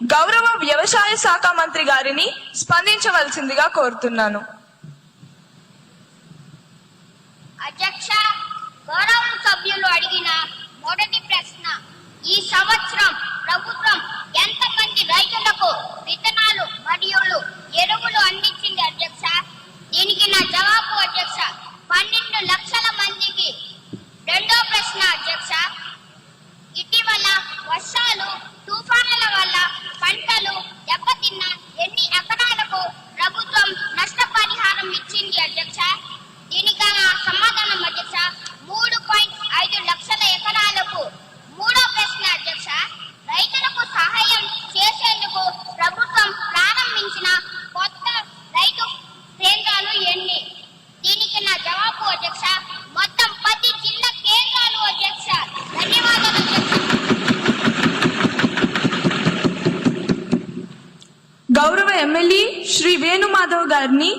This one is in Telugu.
గౌరవ వ్యవసాయ శాఖ మంత్రి గారిని స్పందించవలసిందిగా కోరుతున్నాను. అధ్యక్ష, గౌరవ సభ్యులు అడిగిన మొదటి ప్రశ్న, ఈ సంవత్సరం ప్రభుత్వం ఎంతమంది రైతులకు విత్తనాలు మరియు ఎరువులు అందించింది అధ్యక్ష? దీనికి నా జవాబు అధ్యక్ష, 12 లక్షల మందికి. రెండో ప్రశ్న అధ్యక్ష, ఇటీవల వర్షాలు తుఫానుల వల్ల పంటలు దెబ్బతిన్న ఎన్ని ఎకరాలకు ప్రభుత్వం నష్టపరిహారం ఇచ్చింది అధ్యక్ష? దీనికి సమాధానం అధ్యక్ష, 3.5 లక్షల ఎకరాలకు. మూడో ప్రశ్న అధ్యక్ష, రైతులకు సహాయం చేసేందుకు ప్రభుత్వం ప్రారంభించిన కొత్త రైతు కేంద్రాలు ఎన్ని? దీనికి నా జవాబు అధ్యక్ష, మొత్తం 10 జిల్లా కేంద్రాలు అధ్యక్ష. ధన్యవాదాలు అధ్యక్ష. గౌరవ ఎమ్మెల్యే శ్రీ వేణుమాధవ్ గారిని